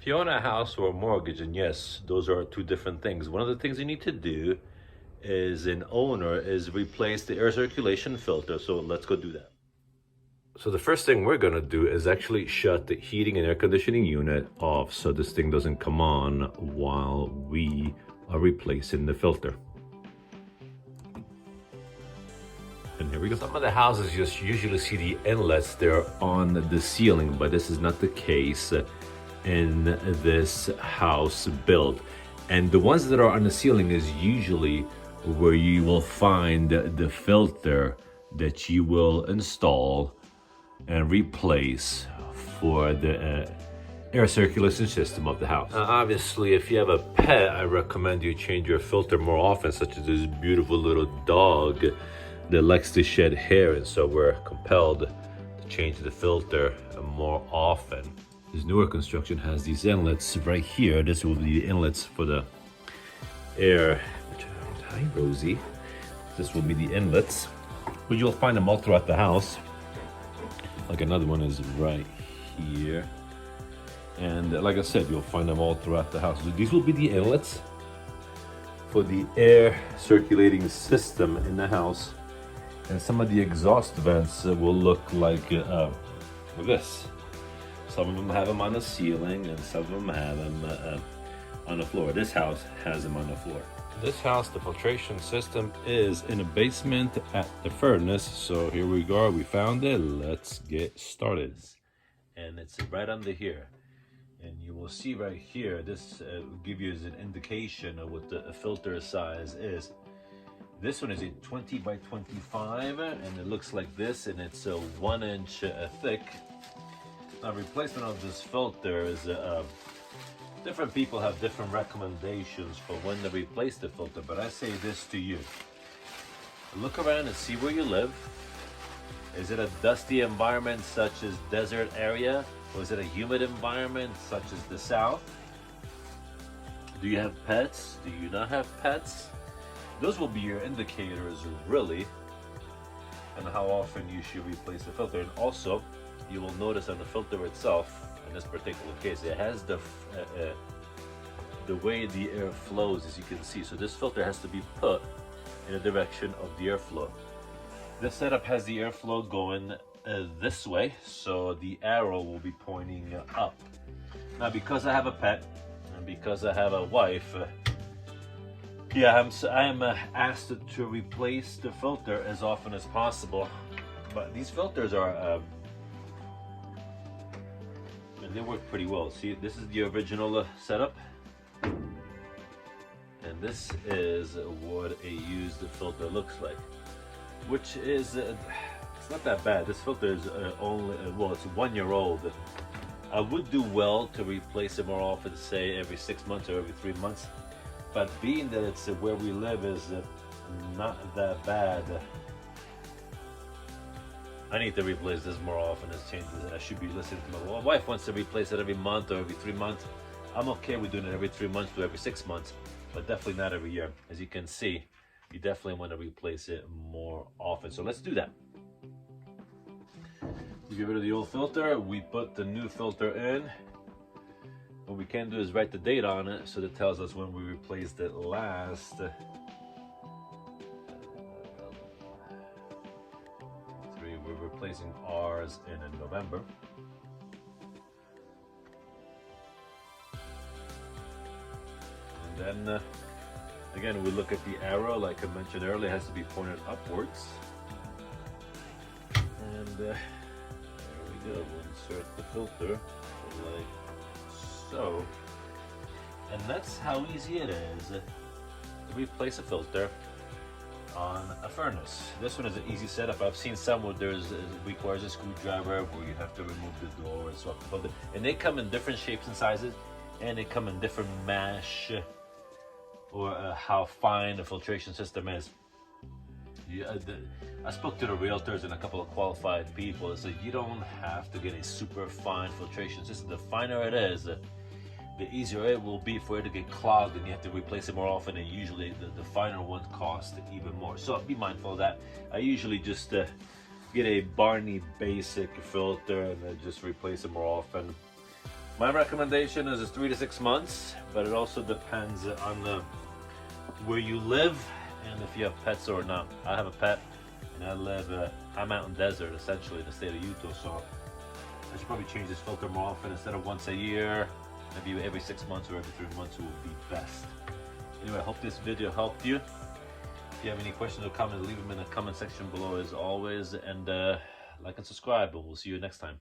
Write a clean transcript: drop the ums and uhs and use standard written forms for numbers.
you own a house or a mortgage, and yes, those are two different things. One of the things you need to do is an owner is replace the air circulation filter. So let's go do that. So the first thing we're gonna do is actually shut the heating and air conditioning unit off so this thing doesn't come on while we are replacing the filter. And here we go. Some of the houses just usually see the inlets there on the ceiling, but this is not the case in this house build. And the ones that are on the ceiling is usually where you will find the filter that you will install and replace for the air circulation system of the house. Obviously, if you have a pet, I recommend you change your filter more often, such as this beautiful little dog that likes to shed hair, and so we're compelled to change the filter more often. This newer construction has these inlets right here. This will be the inlets for the air. Hi, Rosie. This will be the inlets, but you'll find them all throughout the house. Like another one is right here. And like I said, you'll find them all throughout the house. So these will be the inlets for the air circulating system in the house. And some of the exhaust vents will look like this. Some of them have them on the ceiling, and some of them have them on the floor. This house has them on the floor. This house, the filtration system is in a basement at the furnace. So here we go, we found it. Let's get started. And it's right under here. And you will see right here, this will give you as an indication of what the filter size is. This one is a 20 by 25, and it looks like this, and it's 1 inch thick. Now, replacement of this filter is different people have different recommendations for when to replace the filter, but I say this to you. Look around and see where you live. Is it a dusty environment such as desert area? Or is it a humid environment such as the South? Do you have pets? Do you not have pets? Those will be your indicators, really, and how often you should replace the filter. And also, you will notice on the filter itself, in this particular case, it has the way the air flows, as you can see. So this filter has to be put in the direction of the airflow. This setup has the airflow going this way, so the arrow will be pointing up. Now, because I have a pet and because I have a wife, I am asked to replace the filter as often as possible. But these filters are and they work pretty well. See, this is the original setup, and this is what a used filter looks like, which is it's not that bad. This filter is only it's 1 year old. I would do well to replace it more often, say every 6 months or every 3 months, but being that it's where we live is not that bad, I need to replace this more often as changes, and I should be listening to my wife wants to replace it every month or every 3 months. I'm okay with doing it every 3 months to every 6 months, but definitely not every year. As you can see, you definitely want to replace it more often. So let's do that. We get rid of the old filter, we put the new filter in. What we can do is write the date on it so that tells us when we replaced it last. We're replacing ours in November. And then again, we look at the arrow, like I mentioned earlier, it has to be pointed upwards. And there we go, we'll insert the filter like so. And that's how easy it is to replace a filter on a furnace. This one is an easy setup. I've seen some where it requires a screwdriver where you have to remove the door and swap the filter. And they come in different shapes and sizes, and they come in different mesh or how fine the filtration system is. I spoke to the realtors and a couple of qualified people. So you don't have to get a super fine filtration system. The finer it is, the easier it will be for it to get clogged, and you have to replace it more often, and usually the finer one costs even more. So be mindful of that. I usually just get a Barney basic filter and just replace it more often. My recommendation is 3 to 6 months, but it also depends on where you live and if you have pets or not. I have a pet, and I'm out in desert, essentially, in the state of Utah, so I should probably change this filter more often. Instead of once a year, maybe every 6 months or every 3 months would be best. Anyway, I hope this video helped you. If you have any questions or comments, leave them in the comment section below as always, and like and subscribe, and we'll see you next time.